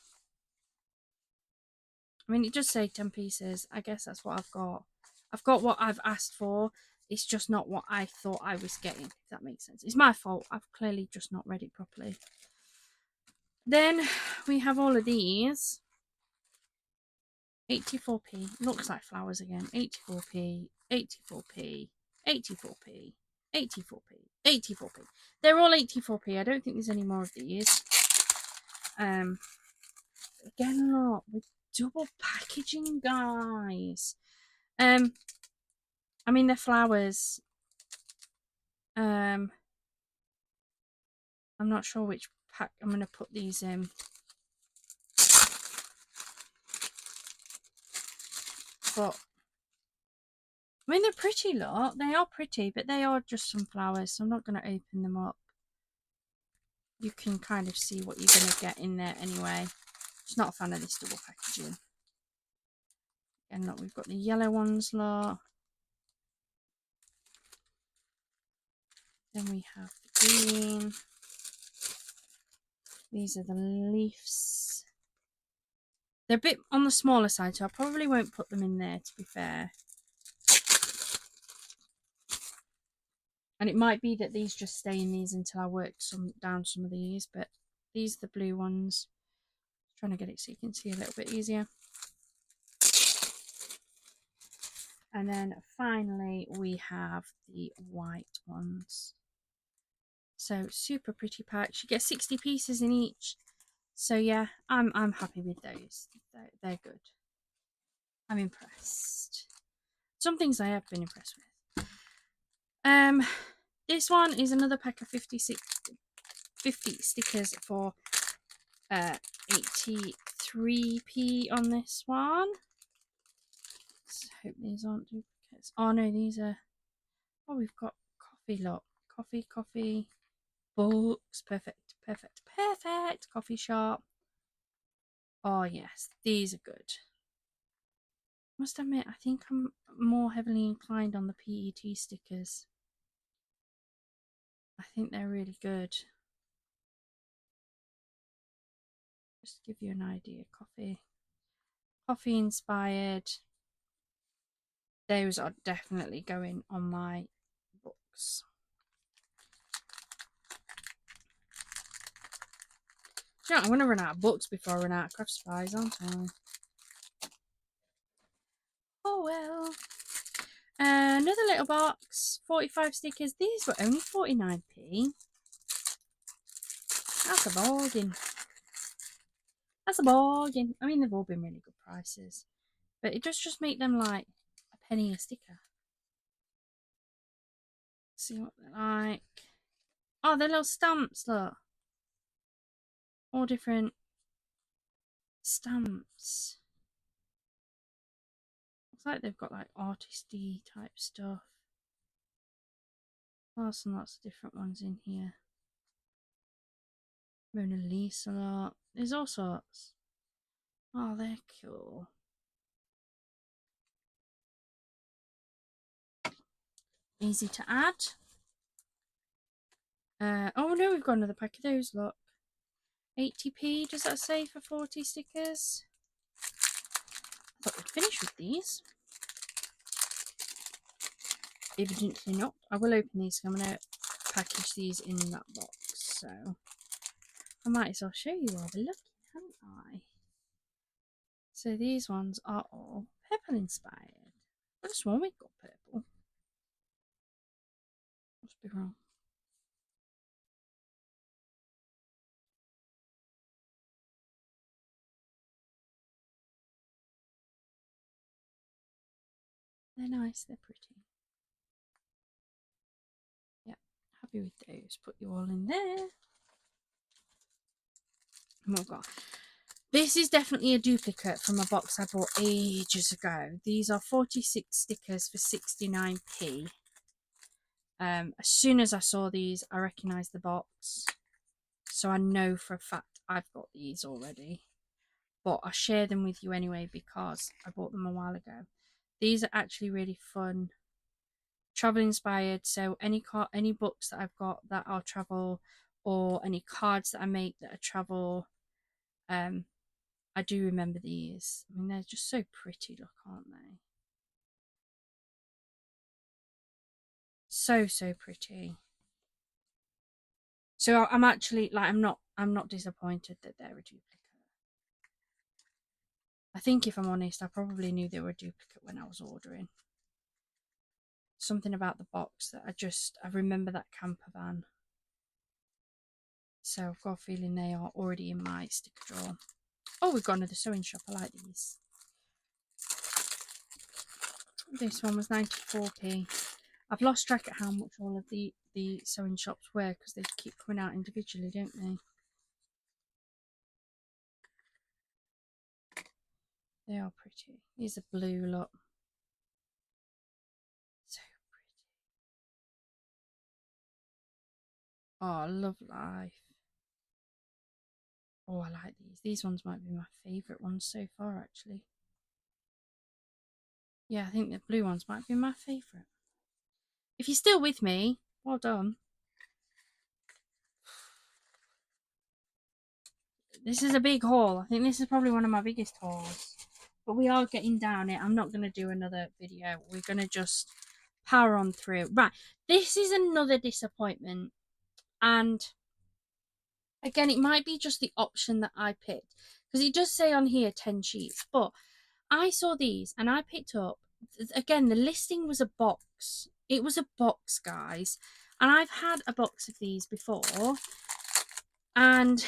I mean, it does say 10 pieces. I guess that's what I've got. I've got what I've asked for. It's just not what I thought I was getting, if that makes sense. It's my fault. I've clearly just not read it properly. Then we have all of these. 84p. Looks like flowers again. 84p, 84p, 84p, 84p, 84p. They're all 84p. I don't think there's any more of these. Again, look, with double packaging, guys. I mean, they're flowers. I'm not sure which pack I'm going to put these in. But, I mean, they're pretty, lot. They are pretty, but they are just some flowers, so I'm not going to open them up. You can kind of see what you're going to get in there anyway. Just not a fan of this double packaging. And look, we've got the yellow ones, lot. Then we have the green. These are the leaves. They're a bit on the smaller side, so I probably won't put them in there, to be fair. And it might be that these just stay in these until I work down some of these, but these are the blue ones. Trying to get it so you can see a little bit easier. And then finally we have the white ones. So super pretty packs. You get 60 pieces in each. So yeah, I'm happy with those. They're good. I'm impressed. Some things I have been impressed with. This one is another pack of 50 stickers for 83p on this one. Let's hope these aren't duplicates. Oh no, these are. Oh, we've got coffee lot. Coffee. Books. Perfect. Coffee shop. Oh yes, these are good. Must admit, I think I'm more heavily inclined on the PET stickers. I think they're really good. Just to give you an idea, coffee inspired. Those are definitely going on my books. You know, I'm going to run out of books before I run out of craft supplies, aren't I? Oh well. Another little box, 45 stickers. These were only 49p. That's a bargain. That's a bargain. I mean, they've all been really good prices. But it does just make them like a penny a sticker. Let's see what they're like. Oh, they're little stamps, look. All different stamps. Looks like they've got like artisty type stuff. Lots and lots of different ones in here. Mona Lisa lot. There's all sorts. Oh, they're cool. Easy to add. Oh no, we've got another pack of those, look. 80p, does that say, for 40 stickers? I thought we'd finish with these. Evidently not. I will open these, so I'm going to package these in that box. So I might as well show you all the looking, haven't I? So these ones are all purple inspired. I just want we got purple. Must be wrong. They're nice, they're pretty. Yep, happy with those. Put you all in there. And we've got, this is definitely a duplicate from a box I bought ages ago. These are 46 stickers for 69p. As soon as I saw these, I recognised the box. So I know for a fact I've got these already. But I'll share them with you anyway because I bought them a while ago. These are actually really fun. Travel inspired. So any books that I've got that are travel, or any cards that I make that are travel, I do remember these. I mean, they're just so pretty, look, aren't they? So pretty. So I'm actually like, I'm not disappointed that they're a duplicate. I think if I'm honest, I probably knew they were a duplicate when I was ordering. Something about the box that I remember that camper van. So I've got a feeling they are already in my sticker drawer. Oh, we've got another sewing shop. I like these. This one was 94p. I've lost track at how much all of the sewing shops were because they keep coming out individually, don't they? They are pretty. These are blue, look. So pretty. Oh, love life. Oh, I like these. These ones might be my favourite ones so far, actually. Yeah, I think the blue ones might be my favourite. If you're still with me, well done. this is a big haul. I think this is probably one of my biggest hauls. But we are getting down it. I'm not going to do another video. We're going to just power on through. Right, this is another disappointment. And again, it might be just the option that I picked. Because it does say on here 10 sheets. But I saw these and I picked up, again, the listing was a box. It was a box, guys. And I've had a box of these before. And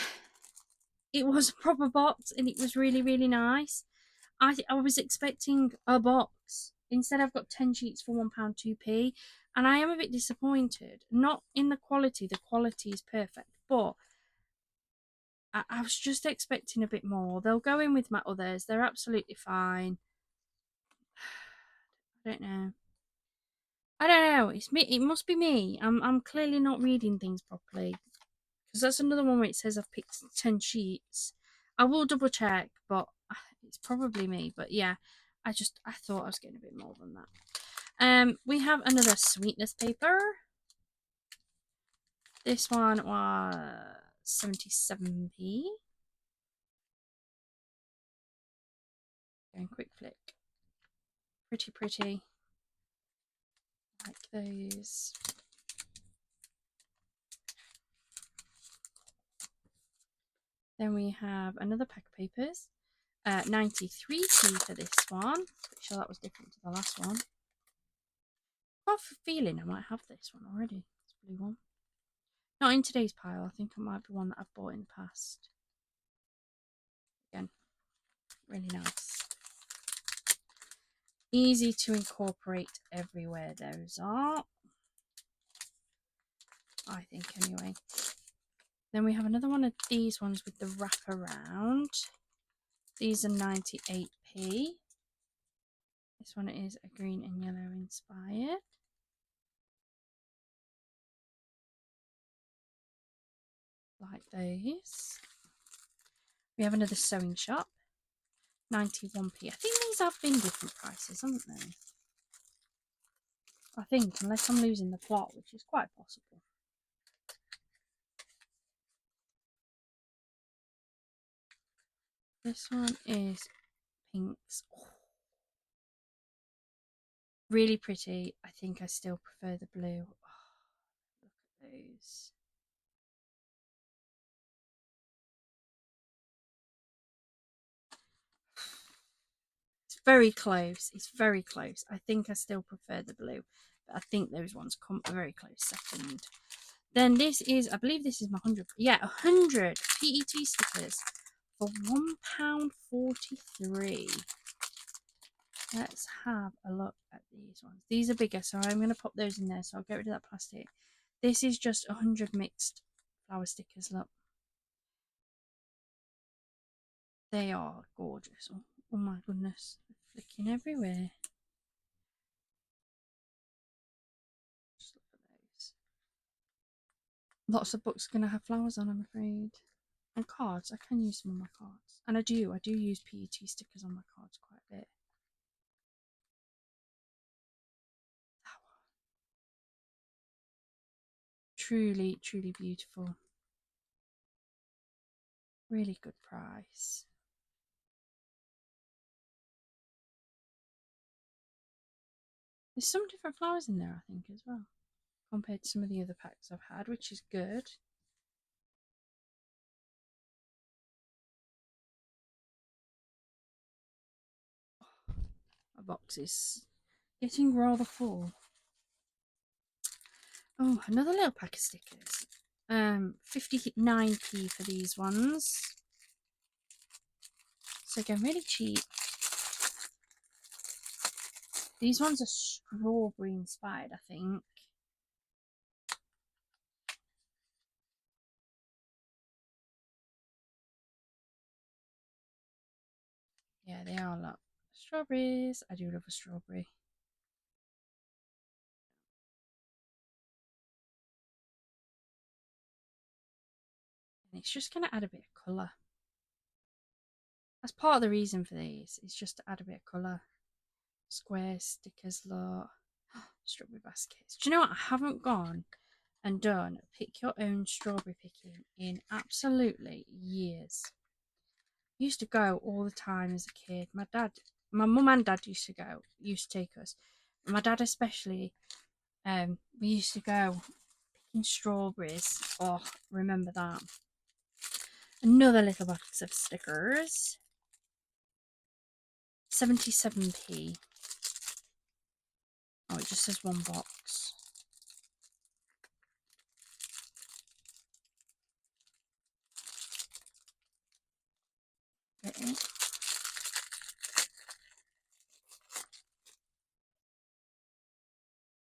it was a proper box and it was really, really nice. I was expecting a box. Instead, I've got 10 sheets for £1 2p. And I am a bit disappointed. Not in the quality is perfect. But I was just expecting a bit more. They'll go in with my others. They're absolutely fine. I don't know. I don't know. It's me. It must be me. I'm clearly not reading things properly. Because that's another one where it says I've picked 10 sheets. I will double check, but it's probably me. But yeah, I thought I was getting a bit more than that. We have another sweetness paper. This one was 77p. Going quick flick. Pretty, pretty. Like those. Then we have another pack of papers. 93p for this one. Pretty sure that was different to the last one. I have a feeling I might have this one already. This blue one. Not in today's pile. I think it might be one that I've bought in the past. Again, really nice. Easy to incorporate everywhere those are. I think anyway. Then we have another one of these ones with the wraparound. These are 98p. This one is a green and yellow inspired. Like those. We have another sewing shop. 91p. I think these have been different prices, haven't they? I think, unless I'm losing the plot, which is quite possible. This one is pinks. Oh. Really pretty. I think I still prefer the blue. Oh, look at those. It's very close. It's very close. I think I still prefer the blue. But I think those ones come very close second. Then this is, I believe this is my 100. Yeah, 100 PET stickers for £1.43. Let's have a look at these ones. These are bigger, so I'm going to pop those in there. So I'll get rid of that plastic. This is just 100 mixed flower stickers. Look. They are gorgeous. Oh my goodness. They're flicking everywhere. Just look at those. Lots of books going to have flowers on, I'm afraid. And cards. I can use some on my cards. And I do use PET stickers on my cards quite a bit. Truly, truly beautiful. Really good price. There's some different flowers in there, I think, as well, compared to some of the other packs I've had, which is good. My box is getting rather full. Oh, another little pack of stickers. 59p for these ones. So again, really cheap. These ones are strawberry inspired, I think. Yeah, they are a lot. Strawberries. I do love a strawberry. And it's just going to add a bit of colour. That's part of the reason for these. It's just to add a bit of colour. Square stickers, lot. Strawberry baskets. Do you know what? I haven't gone and done pick your own strawberry picking in absolutely years. Used to go all the time as a kid. My mum and dad used to take us. My dad especially. We used to go picking strawberries. Oh, remember that. Another little box of stickers. 77p. Oh, it just says one box.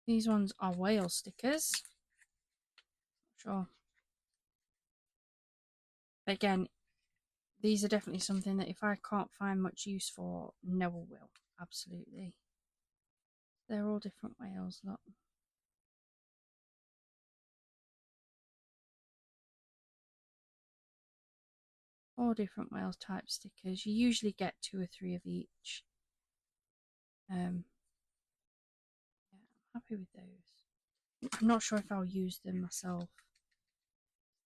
These ones are whale stickers. Sure. But again, these are definitely something that if I can't find much use for, Noah will. Absolutely. They're all different whales, look. All different whale type stickers. You usually get 2 or 3 of each. Yeah, I'm happy with those. I'm not sure if I'll use them myself.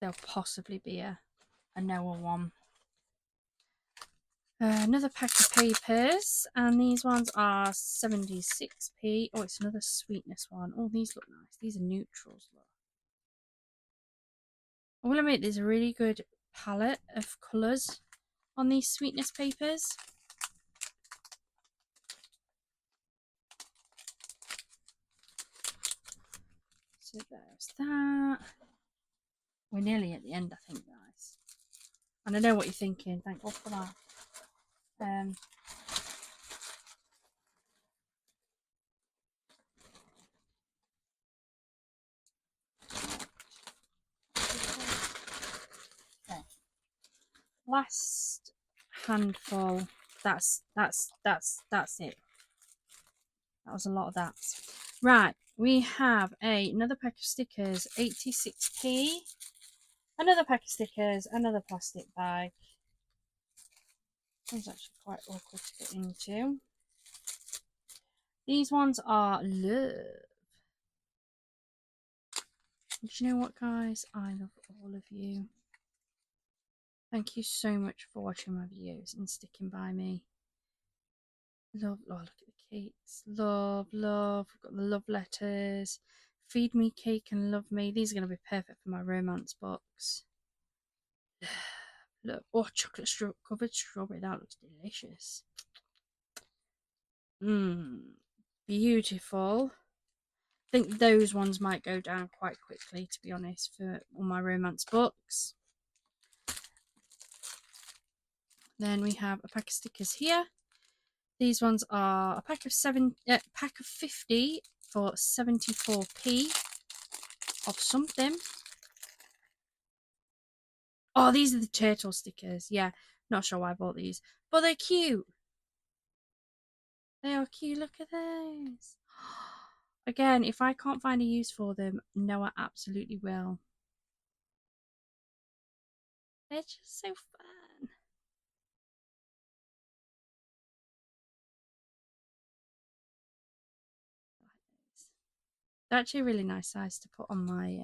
They'll possibly be a Noah one. Another pack of papers, and these ones are 76p. Oh, it's another sweetness one. Oh, these look nice. These are neutrals. Look. I will admit there's a really good palette of colours on these sweetness papers. So there's that. We're nearly at the end, I think, guys. And I know what you're thinking. Thank God for that. Okay. Last handful. That's it. That was a lot of that. Right, we have another pack of stickers, 86p. Another pack of stickers, another plastic bag. This one's actually quite awkward to get into. These ones are love. Do you know what, guys? I love all of you. Thank you so much for watching my videos and sticking by me. Love, oh, look at the cakes. Love, love. We've got the love letters. Feed me cake and love me. These are going to be perfect for my romance box. Look, oh, chocolate covered strawberry. That looks delicious. Beautiful. I think those ones might go down quite quickly, to be honest, for all my romance books. Then we have a pack of stickers here. These ones are a pack of 50 for 74p of something. Oh, these are the turtle stickers. Yeah, not sure why I bought these, but they're cute. They are cute. Look at those. Again, if I can't find a use for them, Noah absolutely will. They're just so fun. They're actually a really nice size to put on my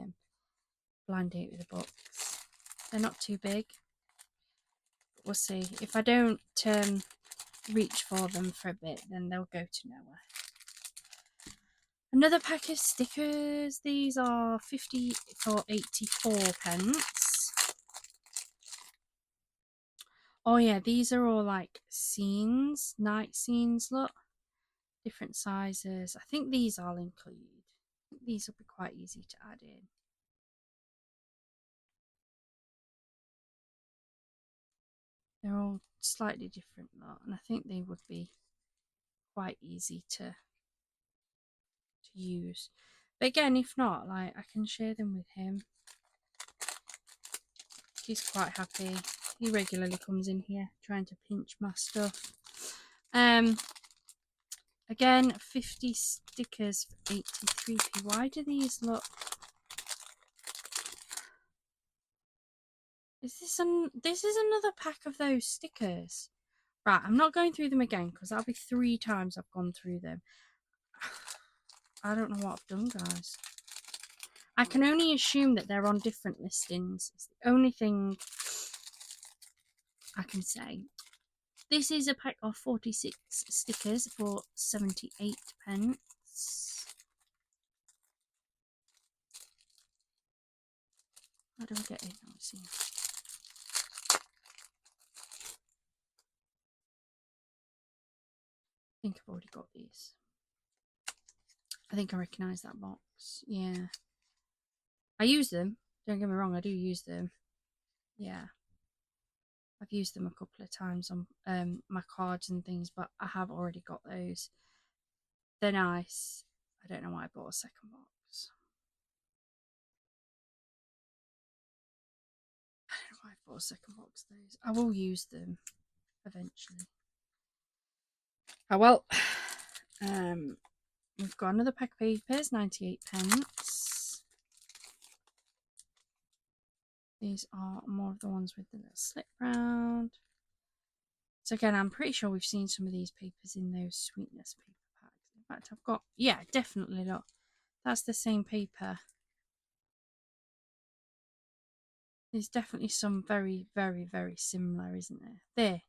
blind date with the books. They're not too big. We'll see. If I don't reach for them for a bit, then they'll go to Noah. Another pack of stickers. These are 50 for 84 pence. Oh yeah, these are all like scenes, night scenes, look. Different sizes. I think these I'll include. These will be quite easy to add in. They're all slightly different, lot, and I think they would be quite easy to use. But again, if not, like I can share them with him. He's quite happy. He regularly comes in here trying to pinch my stuff. Again, 50 stickers for 83p. Why do these look? This is another pack of those stickers. Right, I'm not going through them again because that'll be 3 times I've gone through them. I don't know what I've done, guys. I can only assume that they're on different listings. It's the only thing I can say. This is a pack of 46 stickers for 78 pence. How do I get it? Let's see. I think I've already got these. I think I recognise that box. Yeah. I use them. Don't get me wrong, I do use them. Yeah. I've used them a couple of times on my cards and things, but I have already got those. They're nice. I don't know why I bought a second box. I don't know why I bought a second box of those. I will use them eventually. Oh well. We've got another pack of papers, 98 pence. These are more of the ones with the little slip round. So again, I'm pretty sure we've seen some of these papers in those sweetness paper packs. In fact, I've got, yeah, definitely, look. That's the same paper. There's definitely some very, very, very similar, isn't there? There.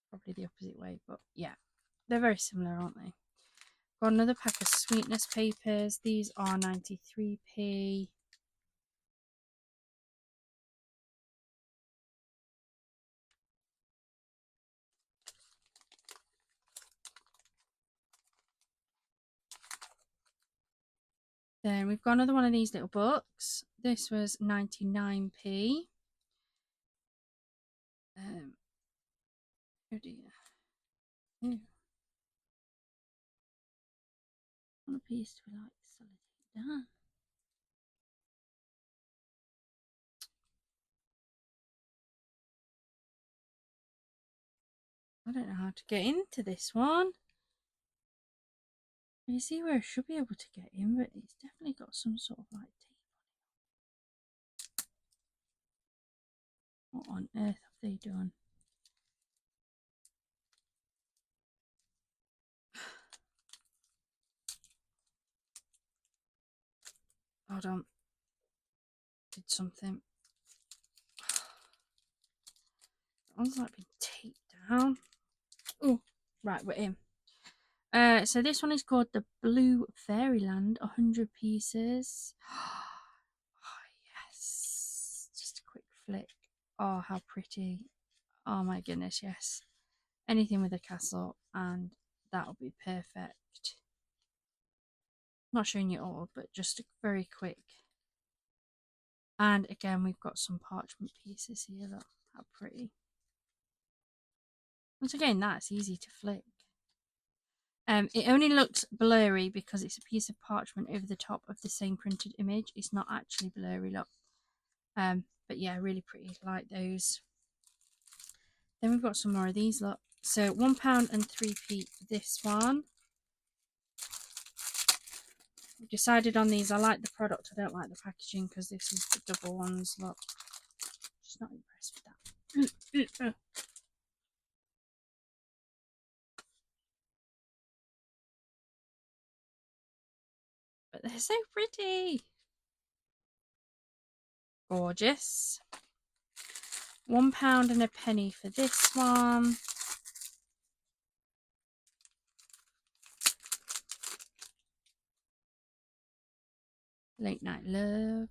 Probably the opposite way, but yeah. They're very similar, aren't they? Got another pack of sweetness papers. These are 93p. Then we've got another one of these little books. This was 99p. Oh dear. Ew. On a piece to like solid down. I don't know how to get into this one. You see where I should be able to get in, but it's definitely got some sort of like tape on it. What on earth have they done? Hold on. Did something. That one's like been taped down. Oh, right, we're in. So this one is called the Blue Fairyland, 100 pieces. Oh, yes. Just a quick flick. Oh, how pretty. Oh my goodness, yes. Anything with a castle, and that'll be perfect. Not showing you all, but just a very quick. And again, we've got some parchment pieces here. Look how pretty. Once again, that's easy to flick. It only looks blurry because it's a piece of parchment over the top of the same printed image. It's not actually blurry, look. But yeah, really pretty. Like those. Then we've got some more of these, look. So £1 and 3p for this one. I've decided on these. I like the product. I don't like the packaging because this is the double ones. Look, just not impressed with that. But they're so pretty. Gorgeous. £1 and a penny for this one. Late Night Love.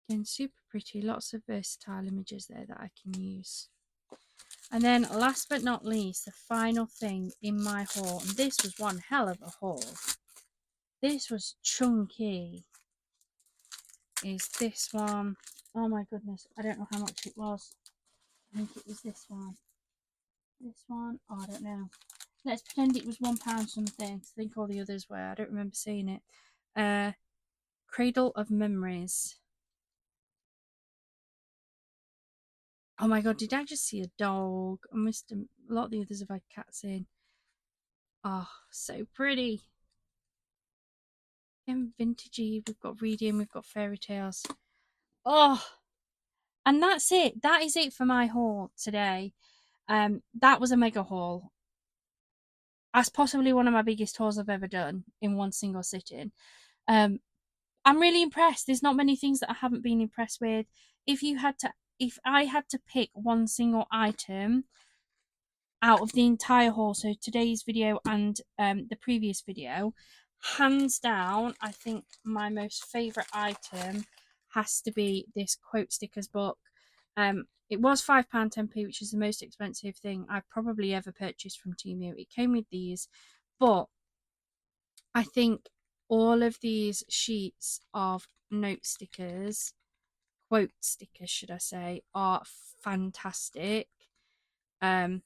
Again, super pretty. Lots of versatile images there that I can use. And then last but not least, the final thing in my haul. And this was one hell of a haul. This was chunky. Is this one. Oh my goodness. I don't know how much it was. I think it was this one. This one. Oh, I don't know. Let's pretend it was £1 something. I think all the others were. I don't remember seeing it. Cradle of Memories. Oh my god, did I just see a dog? I missed a lot of the others have had cats in. Oh, so pretty. And vintagey. We've got reading, we've got fairy tales. Oh, and that's it. That is it for my haul today. That was a mega haul. That's possibly one of my biggest hauls I've ever done in one single sitting. Um, I'm really impressed. There's not many things that I haven't been impressed with. If I had to pick one single item out of the entire haul, so today's video and the previous video, hands down, I think my most favourite item has to be this quote stickers book. It was £5 10p, which is the most expensive thing I've probably ever purchased from Temu. It came with these, but I think all of these sheets of note stickers, quote stickers, should I say, are fantastic. Um,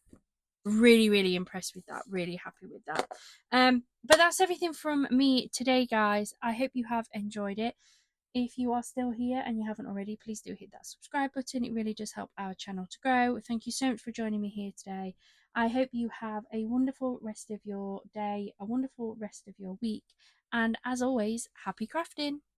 really, really impressed with that. Really happy with that. But that's everything from me today, guys. I hope you have enjoyed it. If you are still here and you haven't already, please do hit that subscribe button. It really does help our channel to grow. Thank you so much for joining me here today. I hope you have a wonderful rest of your day, a wonderful rest of your week, and as always, happy crafting.